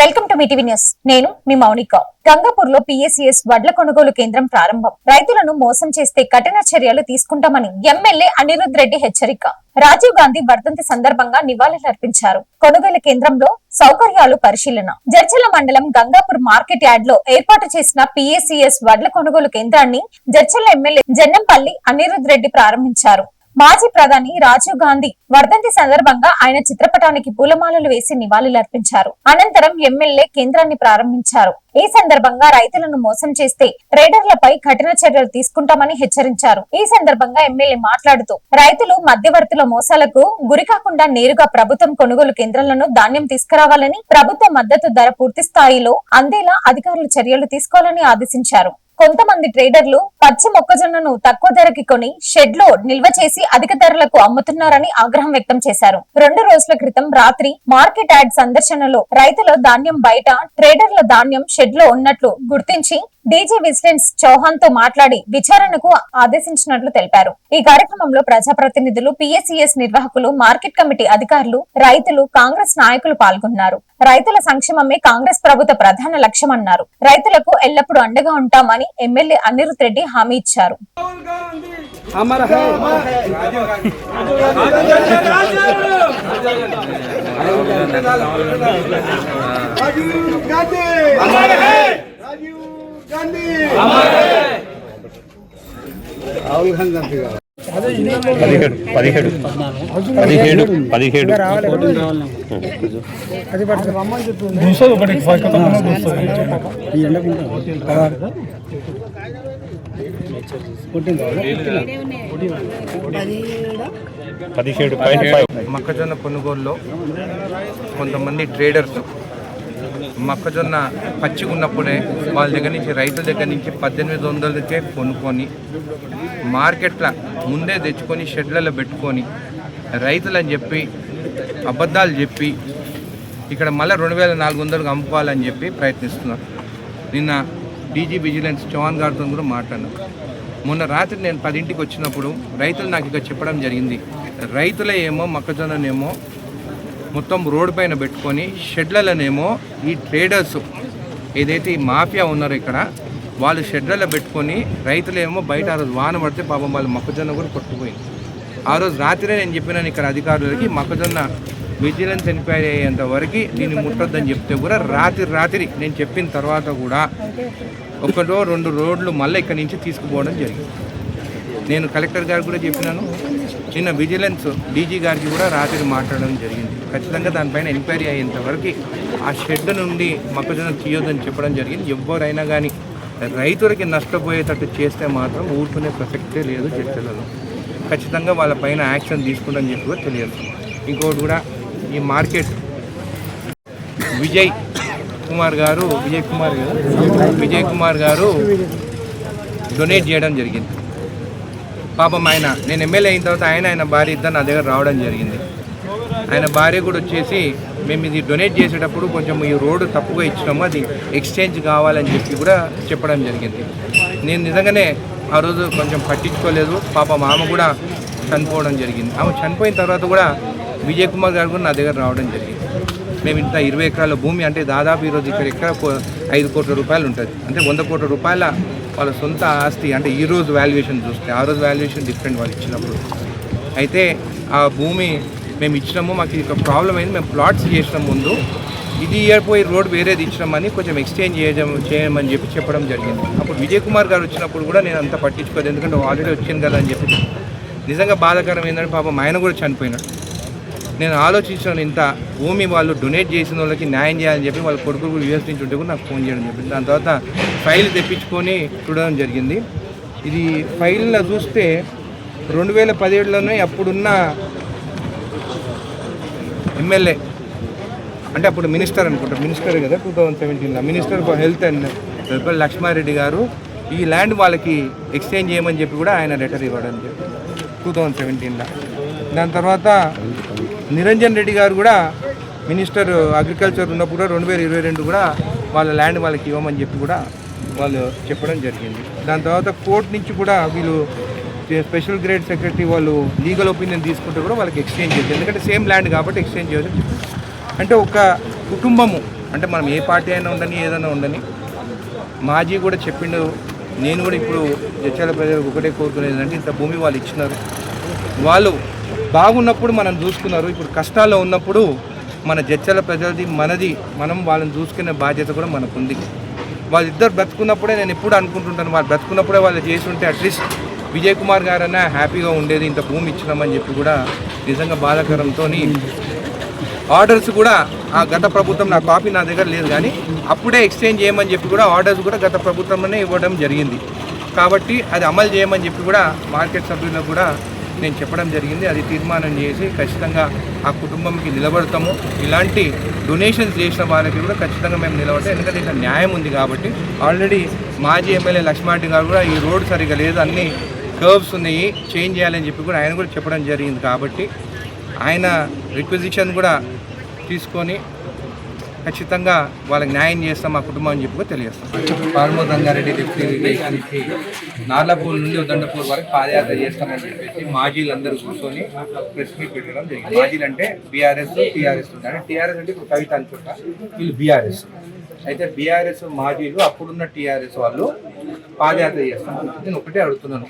Welcome to Mee TV news. నేను మీ మౌనిక. గంగాపూర్ లో PSES వడ్ల కొనుగోలు కేంద్రం ప్రారంభం. రైతులను మోసం చేస్తే కఠిన చర్యలు తీసుకుంటామని ఎమ్మెల్యే అనిరుద్ రెడ్డి హెచ్చరిక. రాజీవ్ గాంధీ వర్ధంతి సందర్భంగా నివాళులర్పించారు. కొనుగోలు కేంద్రంలో సౌకర్యాలు పరిశీలన. జడ్చల మండలం గంగాపూర్ మార్కెట్ యార్డ్ లో ఏర్పాటు చేసిన PSES వడ్ల కొనుగోలు కేంద్రాన్ని జడ్చల ఎమ్మెల్యే జన్నంపల్లి అనిరుద్ రెడ్డి ప్రారంభించారు. మాజీ ప్రధాని రాజీవ్ గాంధీ వర్ధంతి సందర్భంగా ఆయన చిత్రపటానికి పూలమాలలు వేసి నివాళులర్పించారు. అనంతరం ఎమ్మెల్యే కేంద్రాన్ని ప్రారంభించారు. ఈ సందర్భంగా రైతులను మోసం చేస్తే ట్రేడర్లపై కఠిన చర్యలు తీసుకుంటామని హెచ్చరించారు. ఈ సందర్భంగా ఎమ్మెల్యే మాట్లాడుతూ రైతులు మధ్యవర్తుల మోసాలకు గురికాకుండా నేరుగా ప్రభుత్వం కొనుగోలు కేంద్రాలను ధాన్యం తీసుకురావాలని, ప్రభుత్వ మద్దతు ధర పూర్తి స్థాయిలో అందేలా అధికారులు చర్యలు తీసుకోవాలని ఆదేశించారు. కొంతమంది ట్రేడర్లు పచ్చి మొక్కజొన్నను తక్కువ ధరకి కొని షెడ్ లో నిల్వ చేసి అధిక ధరలకు అమ్ముతున్నారని ఆగ్రహం వ్యక్తం చేశారు. 2 రోజుల క్రితం రాత్రి మార్కెట్ యార్డ్ సందర్శనలో రైతుల ధాన్యం బయట, ట్రేడర్ల ధాన్యం షెడ్ లో ఉన్నట్లు గుర్తించి డీజీ విజిలెన్స్ చౌహాన్ తో మాట్లాడి విచారణకు ఆదేశించినట్లు తెలిపారు. ఈ కార్యక్రమంలో ప్రజాప్రతినిధులు, PSES నిర్వాహకులు, మార్కెట్ కమిటీ అధికారులు, రైతులు, కాంగ్రెస్ నాయకులు పాల్గొన్నారు. రైతుల సంక్షేమమే కాంగ్రెస్ ప్రభుత్వ ప్రధాన లక్ష్యమన్నారు. రైతులకు ఎల్లప్పుడూ అండగా ఉంటామని ఎమ్మెల్యే అనిరుద్ రెడ్డి హామీ ఇచ్చారు. మొక్కజొన్న కొనుగోలులో కొంతమంది ట్రేడర్స్ మొక్కజొన్న పచ్చిగా ఉన్నప్పుడే వాళ్ళ దగ్గర నుంచి, రైతుల దగ్గర నుంచి 1800కే కొనుక్కొని మార్కెట్ల ముందే తెచ్చుకొని షెడ్లలో పెట్టుకొని రైతులని చెప్పి అబద్ధాలు చెప్పి ఇక్కడ మళ్ళీ 2400కు అమ్ముకోవాలని చెప్పి ప్రయత్నిస్తున్నారు. నిన్న డీజీ విజిలెన్స్ చౌహాన్ గారితో కూడా మాట్లాడినాం. మొన్న రాత్రి నేను 10ంటికి వచ్చినప్పుడు రైతులు నాకు ఇక్కడ చెప్పడం జరిగింది. రైతుల ఏమో మొక్కజొన్ననేమో మొత్తం రోడ్డు పైన పెట్టుకొని షెడ్లలోనేమో ఈ ట్రేడర్స్ ఏదైతే ఈ మాఫియా ఉన్నారో ఇక్కడ వాళ్ళు షెడ్లలో పెట్టుకొని, రైతులేమో బయట ఆ రోజు వాన పడితే పాపం వాళ్ళు మొక్కజొన్న కూడా కొట్టుకుపోయింది. ఆ రోజు రాత్రే నేను చెప్పినాను ఇక్కడ అధికారులకి, మొక్కజొన్న విజిలెన్స్ ఎంక్వైరీ అయ్యేంత వరకు దీన్ని ముట్టొద్దని చెప్తే కూడా రాత్రి నేను చెప్పిన తర్వాత కూడా 1-2 రోడ్లు మళ్ళీ ఇక్కడి నుంచి తీసుకుపోవడం జరిగింది. నేను కలెక్టర్ గారికి కూడా చెప్పినాను. నిన్న విజిలెన్స్ డీజీ గారికి కూడా రాత్రి మాట్లాడడం జరిగింది. ఖచ్చితంగా దానిపైన ఎంక్వైరీ అయ్యేంత వరకు ఆ షెడ్ నుండి మొక్కజొన్న తీయొద్దని చెప్పడం జరిగింది. ఎవరైనా కానీ రైతులకి నష్టపోయేటట్టు చేస్తే మాత్రం ఊరుకునే ప్రసక్తే లేదు. చర్చలలో ఖచ్చితంగా వాళ్ళపైన యాక్షన్ తీసుకుంటామని చెప్పి కూడా తెలియదు. ఇంకోటి కూడా ఈ మార్కెట్ విజయ్ కుమార్ గారు డొనేట్ చేయడం జరిగింది. పాపం నేను ఎమ్మెల్యే అయిన తర్వాత ఆయన భార్య ఇద్దరు నా దగ్గర రావడం జరిగింది. ఆయన భార్య కూడా వచ్చేసి మేము ఇది డొనేట్ చేసేటప్పుడు కొంచెం ఈ రోడ్డు తప్పుగా ఇచ్చినాము, అది ఎక్స్చేంజ్ కావాలని చెప్పి కూడా చెప్పడం జరిగింది. నేను నిజంగానే ఆ రోజు కొంచెం పట్టించుకోలేదు. పాపం ఆమె కూడా చనిపోవడం జరిగింది. ఆమె చనిపోయిన తర్వాత కూడా విజయ్ కుమార్ గారు కూడా నా దగ్గర రావడం జరిగింది. మేము ఇంత 20 ఎకరాల భూమి, అంటే దాదాపు ఈరోజు ఇక్కడ 5 కోట్ల రూపాయలు ఉంటుంది. అంటే 100 కోట్ల రూపాయల వాళ్ళ సొంత ఆస్తి. అంటే ఈరోజు వాల్యుయేషన్ చూస్తే ఆ రోజు వాల్యుయేషన్ డిఫరెంట్ వాళ్ళు ఇచ్చినప్పుడు. అయితే ఆ భూమి మేము ఇచ్చినాము, మాకు ఇక ప్రాబ్లం అయింది, మేము ప్లాట్స్ చేసినాం ముందు, ఇది ఇయర్పోయి రోడ్ వేరేది ఇచ్చినామని కొంచెం ఎక్స్చేంజ్ చేయమని చెప్పి చెప్పడం జరిగింది. అప్పుడు విజయ్ కుమార్ గారు వచ్చినప్పుడు కూడా నేను అంత పట్టించుకోలేదు, ఎందుకంటే ఆల్రెడీ వచ్చింది కదా అని చెప్పి. నిజంగా బాధాకరం ఏంటంటే పాపం ఆయన కూడా చనిపోయినాడు. నేను ఆలోచించాను, ఇంత భూమి వాళ్ళు డొనేట్ చేసిన వాళ్ళకి న్యాయం చేయాలని చెప్పి వాళ్ళ కొడుకు యూఎస్ నుంచి ఉంటే కూడా నాకు ఫోన్ చేయడం చెప్పింది. దాని తర్వాత ఫైల్ తెప్పించుకొని చూడడం జరిగింది. ఇది ఫైల్లో చూస్తే 2017లోనే అప్పుడున్న ఎమ్మెల్యే, అంటే అప్పుడు మినిస్టర్ కదా 2017లో minister for health and welfare Laxma Reddy garu ఈ ల్యాండ్ వాళ్ళకి ఎక్స్చేంజ్ చేయమని చెప్పి కూడా ఆయన లెటర్ ఇవ్వడం జరిగింది 2017లో. దాని తర్వాత నిరంజన్ రెడ్డి గారు కూడా మినిస్టర్ అగ్రికల్చర్ ఉన్నప్పుడు 2022 కూడా వాళ్ళ ల్యాండ్ వాళ్ళకి ఇవ్వమని చెప్పి కూడా వాళ్ళు చెప్పడం జరిగింది. దాని తర్వాత కోర్టు నుంచి కూడా వీళ్ళు స్పెషల్ గ్రేడ్ సెక్రటరీ వాళ్ళు లీగల్ ఒపీనియన్ తీసుకుంటే కూడా వాళ్ళకి ఎక్స్చేంజ్ చేయాలి, ఎందుకంటే సేమ్ ల్యాండ్ కాబట్టి ఎక్స్చేంజ్ చేయాలి. అంటే ఒక కుటుంబము అంటే మనం ఏ పార్టీ అయినా ఉండని ఏదైనా ఉండని మాజీ కూడా చెప్పిండు. నేను కూడా ఇప్పుడు జడ్చర్ల ప్రజలకు ఒకటే కోరుకునేది ఏంటంటే ఇంత భూమి వాళ్ళు ఇచ్చినారు, వాళ్ళు బాగున్నప్పుడు మనం చూసుకున్నారు. ఇప్పుడు కష్టాల్లో ఉన్నప్పుడు మన జడ్చర్ల ప్రజలది మనది, మనం వాళ్ళని చూసుకునే బాధ్యత కూడా మనకుంది. వాళ్ళిద్దరు బ్రతుకున్నప్పుడే నేను ఎప్పుడు అనుకుంటుంటాను, వాళ్ళు బ్రతుకున్నప్పుడే వాళ్ళు చేసి ఉంటే అట్లీస్ట్ విజయ్ కుమార్ గారన్నా హ్యాపీగా ఉండేది. ఇంత భూమి ఇచ్చినామని చెప్పి కూడా నిజంగా బాధాకరంతో ఆర్డర్స్ కూడా ఆ గత ప్రభుత్వం, నా కాపీ నా దగ్గర లేదు కానీ అప్పుడే ఎక్స్చేంజ్ చేయమని చెప్పి కూడా ఆర్డర్స్ కూడా గత ప్రభుత్వంలోనే ఇవ్వడం జరిగింది. కాబట్టి అది అమలు చేయమని చెప్పి కూడా మార్కెట్ సభ్యులకు కూడా నేను చెప్పడం జరిగింది. అది తీర్మానం చేసి ఖచ్చితంగా ఆ కుటుంబంకి నిలబడతాము. ఇలాంటి డొనేషన్స్ చేసిన వాళ్ళకి కూడా ఖచ్చితంగా మేము నిలబడతాం. ఎందుకంటే ఇక్కడ న్యాయం ఉంది కాబట్టి. ఆల్రెడీ మాజీ ఎమ్మెల్యే లక్ష్మారెడ్డి గారు కూడా ఈ రోడ్ సరిగా లేదు, అన్ని కర్వ్స్ ఉన్నాయి, చేంజ్ చేయాలని చెప్పి కూడా ఆయన కూడా చెప్పడం జరిగింది. కాబట్టి ఆయన రిక్వెజిషన్ కూడా తీసుకొని ఖచ్చితంగా వాళ్ళకి న్యాయం చేస్తాం మా కుటుంబం అని చెప్పి తెలియజేస్తాం. పాల్మూరు రంగారెడ్డి డిప్యూటీ ఇరిగేషన్కి నార్లాపూర్ నుండి ఉదండపూర్ వరకు పాదయాత్ర చేస్తామని చెప్పేసి మాజీలందరూ కూర్చొని ప్రెస్ మీట్ పెట్టడం జరిగింది. మాజీలు అంటే బీఆర్ఎస్, టీఆర్ఎస్ ఉంటారు. టీఆర్ఎస్ అంటే ఇప్పుడు కవిత అనుకుంటా, వీళ్ళు బీఆర్ఎస్. అయితే బీఆర్ఎస్ మాజీలు అప్పుడున్న టీఆర్ఎస్ వాళ్ళు పాదయాత్ర చేస్తాం. నేను ఒకటే అడుగుతున్నాను,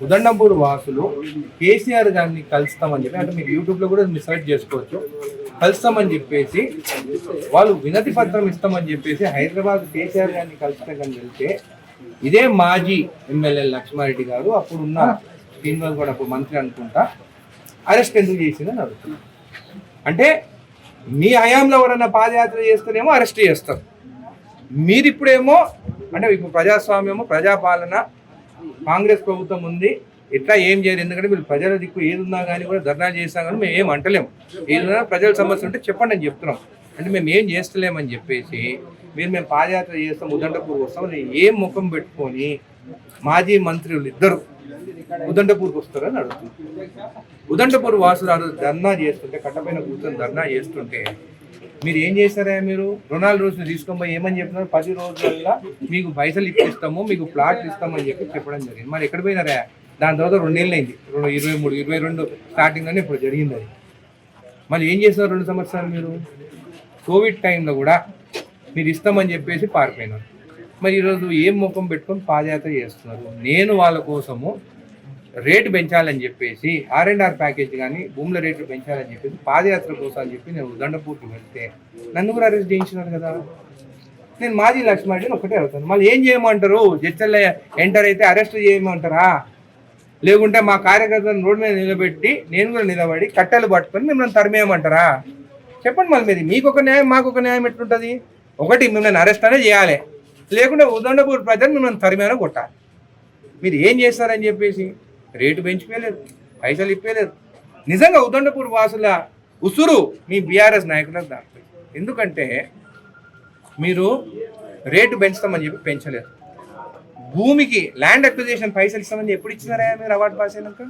ఉదండంపూర్ వాసులు కేసీఆర్ గారిని కలుస్తామని చెప్పి, అంటే మీరు యూట్యూబ్లో కూడా మీరు సెర్చ్ చేసుకోవచ్చు, కలుస్తామని చెప్పేసి వాళ్ళు వినతి పత్రం ఇస్తామని చెప్పేసి హైదరాబాద్ కేసీఆర్ గారిని కలుస్తాం కానీ వెళ్తే ఇదే మాజీ ఎమ్మెల్యే లక్ష్మారెడ్డి గారు అప్పుడున్న శ్రీనివాస్ కూడా అప్పుడు మంత్రి అనుకుంటా అరెస్ట్ ఎందుకు చేసిందని అడుగుతున్నారు. అంటే మీ హయాంలో ఎవరైనా పాదయాత్ర చేస్తేనేమో అరెస్ట్ చేస్తారు, మీరు ఇప్పుడేమో అంటే ఇప్పుడు ప్రజాస్వామ్యము, ప్రజాపాలన, కాంగ్రెస్ ప్రభుత్వం ఉంది, ఎట్లా ఏం చేయరు. ఎందుకంటే వీళ్ళు ప్రజల దిక్కు ఏది ఉన్నా కానీ కూడా ధర్నా చేసినా కానీ మేము ఏం అంటలేము. ఏదైనా ప్రజల సమస్య ఉంటే చెప్పండి అని చెప్తున్నాం. అంటే మేము ఏం చేస్తలేమని చెప్పేసి మేము పాదయాత్ర చేస్తాం, ఉదండపూర్ వస్తాం, ఏం ముఖం పెట్టుకొని మాజీ మంత్రులు ఇద్దరు ఉదండపూర్కి వస్తారని అడుగుతున్నారు. ఉదండపూర్ వాసులు ధర్నా చేస్తుంటే, కట్టపైన కూర్చొని ధర్నా చేస్తుంటే మీరు ఏం చేస్తారా? మీరు రుణాల రోజులు తీసుకొని పోయి ఏమని చెప్తున్నారు, 10 రోజుల్లో మీకు పైసలు ఇప్పిస్తాము, మీకు ప్లాట్లు ఇస్తామని చెప్పి చెప్పడం జరిగింది. మరి ఎక్కడ పోయినారా? దాని తర్వాత 2 నెలలు అయింది, 23, 22 స్టార్టింగ్లోనే ఇప్పుడు జరిగింది అది. మళ్ళీ ఏం చేస్తున్నారు 2 సంవత్సరాలు? మీరు కోవిడ్ టైంలో కూడా మీరు ఇస్తామని చెప్పేసి పారిపోయినారు. మరి ఈరోజు ఏం ముఖం పెట్టుకొని పాదయాత్ర చేస్తున్నారు? నేను వాళ్ళ కోసము రేటు పెంచాలని చెప్పేసి R&R ప్యాకేజ్ కానీ భూముల రేట్లు పెంచాలని చెప్పేసి పాదయాత్ర కోసం అని చెప్పి నేను ఉదండపూర్కి వెళ్తే నన్ను కూడా అరెస్ట్ చేయించినారు కదా. నేను మాజీ లక్ష్మారెడ్డిని ఒకటే అవుతాను. మళ్ళీ ఏం చేయమంటారు? జడ్చర్ల ఎంటర్ అయితే అరెస్ట్ చేయమంటారా? లేకుంటే మా కార్యకర్తలను రోడ్డు మీద నిలబెట్టి నేను కూడా నిలబడి కట్టెలు పట్టుకొని మిమ్మల్ని తరిమేయమంటారా? చెప్పండి. మళ్ళీ మీది మీకు ఒక న్యాయం, మాకు ఒక న్యాయం ఎట్లుంటుంది? ఒకటి మిమ్మల్ని అరెస్ట్ అనే చేయాలి, లేకుంటే ఉదండపూర్ ప్రజలు మిమ్మల్ని తరిమేనా కొట్టాలి. మీరు ఏం చేస్తారని చెప్పేసి రేటు పెంచిపోయలేరు, పైసలు ఇప్పలేదు. నిజంగా ఉదండపూర్ వాసుల ఉసురు మీ బీఆర్ఎస్ నాయకులకు దాటిపోయి. ఎందుకంటే మీరు రేటు పెంచుతామని చెప్పి పెంచలేదు. భూమికి ల్యాండ్ అక్విజిషన్ పైసలు ఇస్తామని ఎప్పుడు ఇచ్చినారా మీరు అవార్డు పాస్ అయినాక?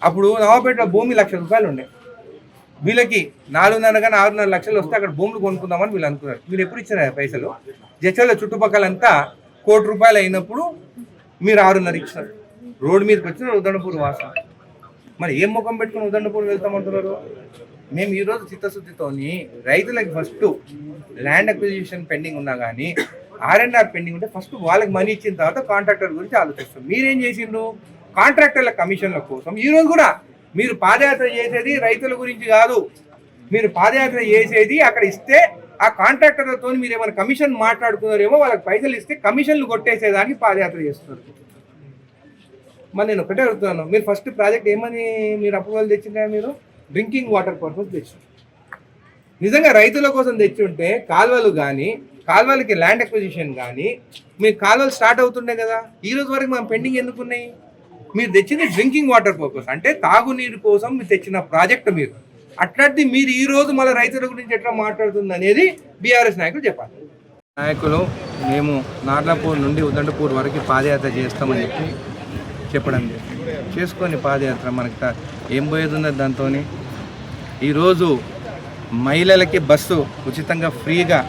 అప్పుడు నవాపేటలో భూమి ₹1,00,000 ఉండే, వీళ్ళకి 4.5 6.5 లక్షలు వస్తే అక్కడ భూములు కొనుక్కుందామని వీళ్ళు అనుకున్నారు. మీరు ఎప్పుడు ఇచ్చినారా పైసలు? జడ్చర్ల చుట్టుపక్కలంతా ₹1,00,00,000 అయినప్పుడు మీరు 6.5 ఇచ్చినారు. రోడ్డు మీదకి వచ్చిన ఉదండపూర్ వాసం. మరి ఏం ముఖం పెట్టుకుని ఉదండపూర్ వెళ్తామంటున్నారు? మేము ఈరోజు చిత్తశుద్ధితోని రైతులకి ఫస్ట్ ల్యాండ్ అక్విజిషన్ పెండింగ్ ఉన్నా కానీ R&R పెండింగ్ ఉంటే ఫస్ట్ వాళ్ళకి మనీ ఇచ్చిన తర్వాత కాంట్రాక్టర్ గురించి ఆలోచిస్తాం. మీరేం చేసిండ్రు? కాంట్రాక్టర్ల కమిషన్ల కోసం ఈరోజు కూడా మీరు పాదయాత్ర చేసేది రైతుల గురించి కాదు. మీరు పాదయాత్ర చేసేది అక్కడ ఇస్తే ఆ కాంట్రాక్టర్లతో మీరు ఏమైనా కమిషన్ మాట్లాడుకున్నారేమో, వాళ్ళకి పైసలు ఇస్తే కమిషన్లు కొట్టేసేదానికి పాదయాత్ర చేస్తున్నారు. మరి నేను ఒకటే అడుగుతున్నాను, మీరు ఫస్ట్ ప్రాజెక్ట్ ఏమని మీరు అప్రూవల్ తెచ్చిందా? మీరు డ్రింకింగ్ వాటర్ పర్పస్ తెచ్చారు. నిజంగా రైతుల కోసం తెచ్చి ఉంటే కాలువలు కానీ, కాలువలకి ల్యాండ్ అక్విజిషన్ కానీ, మీరు కాలువలు స్టార్ట్ అవుతుండే కదా. ఈ రోజు వరకు మనం పెండింగ్ ఎందుకు ఉన్నాయి? మీరు తెచ్చింది డ్రింకింగ్ వాటర్ పర్పస్, అంటే తాగునీరు కోసం మీరు తెచ్చిన ప్రాజెక్ట్. మీరు అట్లాంటిది మీరు ఈ రోజు మళ్ళీ రైతుల గురించి ఎట్లా మాట్లాడుతుంది అనేది బీఆర్ఎస్ నాయకులు చెప్పాలి. నాయకులు మేము నార్లాపూర్ నుండి ఉదండపూర్ వరకు పాదయాత్ర చేస్తామని చెప్పి చెప్పడం చేసుకొని పాదయాత్ర మనకి ఏం పోయేది ఉన్నది దాంతో. ఈరోజు మహిళలకి బస్సు ఉచితంగా ఫ్రీగా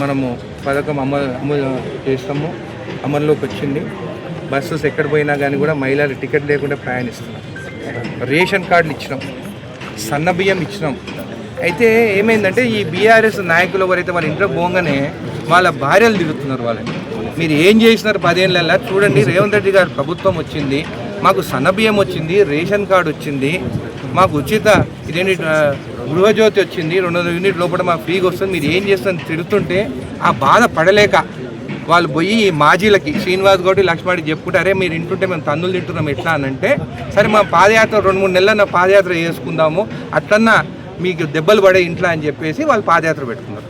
మనము పథకం అమలు చేస్తాము, అమల్లోకి వచ్చింది. బస్సెస్ ఎక్కడ పోయినా కానీ కూడా మహిళలు టికెట్ లేకుండా ప్రయాణిస్తున్నాం. రేషన్ కార్డులు ఇచ్చినాం, సన్న బియ్యం ఇచ్చినాం, అయితే ఏమైందంటే ఈ బీఆర్ఎస్ నాయకులు ఎవరైతే వాళ్ళ ఇంట్లో పోగానే వాళ్ళ భార్యలు తిరుగుతున్నారు వాళ్ళని. మీరు ఏం చేసినారు 10 ఏళ్ళ చూడండి, రేవంత్ రెడ్డి గారు ప్రభుత్వం వచ్చింది, మాకు సన్నబియ్యం వచ్చింది, రేషన్ కార్డు వచ్చింది, మాకు ఉచిత ఇదేంటి గృహజ్యోతి వచ్చింది, 200 యూనిట్ లోపల మాకు ఫ్రీగా వస్తుంది, మీరు ఏం చేస్తుంది తిడుతుంటే ఆ బాధ పడలేక వాళ్ళు పోయి ఈ మాజీలకి శ్రీనివాస్ గౌడ్ లక్ష్మణి చెప్పుకుంటారే మీరు ఇంటుంటే మేము తన్నులు తింటున్నాం ఎట్లా అని అంటే, సరే మా పాదయాత్ర 2-3 నెలల పాదయాత్ర చేసుకుందాము, అట్లన్నా మీకు దెబ్బలు పడే ఇంట్లో అని చెప్పేసి వాళ్ళు పాదయాత్ర పెట్టుకున్నారు.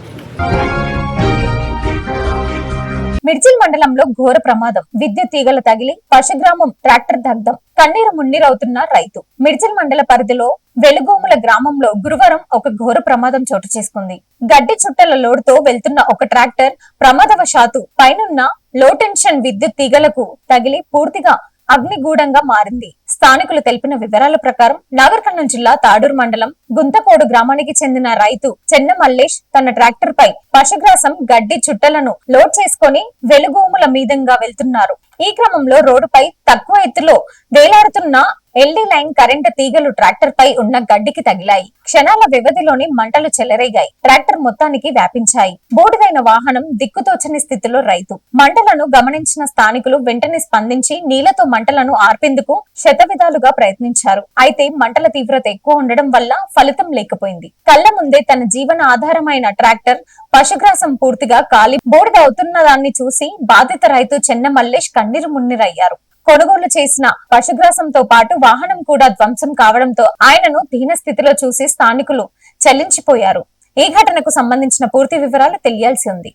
మిడ్జిల్ మండలంలో ఘోర ప్రమాదం, విద్యుత్ తీగలు తగిలి పశుగ్రామం ట్రాక్టర్ దగ్ధం, కన్నీరు మున్నీరవుతున్న రైతు. మిడ్జిల్ మండల పరిధిలో వెలుగోముల గ్రామంలో గురువారం ఒక ఘోర ప్రమాదం చోటు చేసుకుంది. గడ్డి చుట్టల లోడుతో వెళ్తున్న ఒక ట్రాక్టర్ ప్రమాదవశాత్తు పైనున్న లో టెన్షన్ విద్యుత్ తీగలకు తగిలి పూర్తిగా అగ్నిగూఢంగా మారింది. స్థానికులు తెలిపిన వివరాల ప్రకారం నాగర్ కర్నూలు జిల్లా తాడూరు మండలం గుంతకోడు గ్రామానికి చెందిన రైతు చెన్న మల్లేష్ తన ట్రాక్టర్ పై పశుగ్రాసం గడ్డి చుట్టలను లోడ్ చేసుకుని వెలుగోముల మీదంగా వెళ్తున్నారు. ఈ క్రమంలో రోడ్డుపై తక్కువ ఎత్తులో వేలాడుతున్న ఎల్డీ లైన్ కరెంటు తీగలు ట్రాక్టర్ పై ఉన్న గడ్డికి తగిలాయి. క్షణాల వ్యవధిలోని మంటలు చెలరేగాయి. ట్రాక్టర్ మొత్తానికి వ్యాపించాయి. బూడిదైన వాహనం దిక్కుతోచని స్థితిలో రైతు. మంటలను గమనించిన స్థానికులు వెంటనే స్పందించి నీళ్లతో మంటలను ఆర్పేందుకు శతవిధాలుగా ప్రయత్నించారు. అయితే మంటల తీవ్రత ఎక్కువ ఉండడం వల్ల ఫలితం లేకపోయింది. కళ్ల ముందే తన జీవన ఆధారమైన ట్రాక్టర్ పశుగ్రాసం పూర్తిగా కాలి బూడిద అవుతున్న దాన్ని చూసి బాధిత రైతు చెన్న మల్లేష్ కన్నీరు మున్నీరయ్యారు. కొనుగోలు చేసిన పశుగ్రాసంతో పాటు వాహనం కూడా ధ్వంసం కావడంతో ఆయనను దీన స్థితిలో చూసి స్థానికులు చలించిపోయారు. ఈ ఘటనకు సంబంధించిన పూర్తి వివరాలు తెలియాల్సి ఉంది.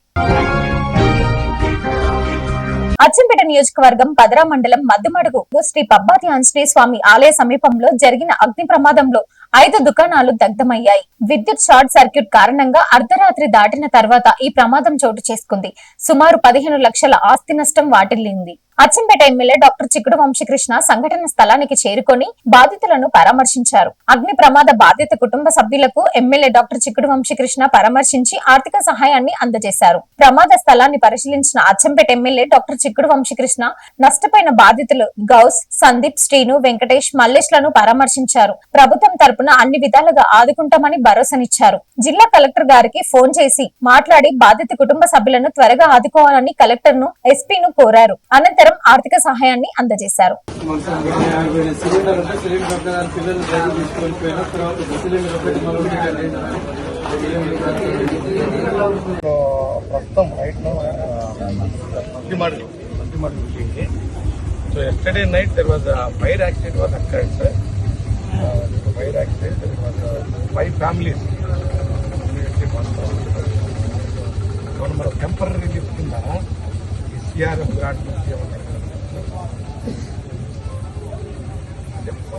అచ్చంపేట నియోజకవర్గం పదరా మండలం మద్దుమడుగు శ్రీ పబ్బాతి ఆంజనేయ స్వామి ఆలయ సమీపంలో జరిగిన అగ్ని ప్రమాదంలో 5 దుకాణాలు దగ్ధమయ్యాయి. విద్యుత్ షార్ట్ సర్క్యూట్ కారణంగా అర్ధరాత్రి దాటిన తర్వాత ఈ ప్రమాదం చోటు చేసుకుంది. సుమారు 15 లక్షల ఆస్తి నష్టం వాటిల్లింది. అచ్చంపేట ఎమ్మెల్యే డాక్టర్ చిక్కుడు వంశీకృష్ణ సంఘటన స్థలానికి చేరుకొని బాధితులను పరామర్శించారు. అగ్ని ప్రమాద బాధిత కుటుంబ సభ్యులకు ఎమ్మెల్యే డాక్టర్ చిక్కుడు వంశీకృష్ణ పరామర్శించి ఆర్థిక సహాయాన్ని అందజేశారు. ప్రమాద స్థలాన్ని పరిశీలించిన అచ్చంపేట ఎమ్మెల్యే డాక్టర్ చిక్కుడు వంశీకృష్ణ నష్టపోయిన బాధితులు గౌస్, సందీప్, శ్రీను, వెంకటేష్, మల్లేష్లను పరామర్శించారు. ప్రభుత్వం తరపున అన్ని విధాలుగా ఆదుకుంటామని భరోసానిచ్చారు. జిల్లా కలెక్టర్ గారికి ఫోన్ చేసి మాట్లాడి బాధిత కుటుంబ సభ్యులను త్వరగా ఆదుకోవాలని కలెక్టర్ ను, ఎస్పీను కోరారు. అనంతరం ఆర్థిక సహాయాన్ని అందజేశారు. So yesterday night there was a fire accident was occurred, sir. Fire accident, there was 5 families. మన టెంపరీ రిలీఫ్ కింద సిఆర్ఎఫ్ గార్డ్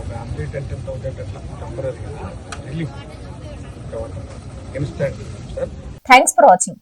ఫ్యామిలీ 10,000 అట్లా temporary relief instant. Thanks for watching.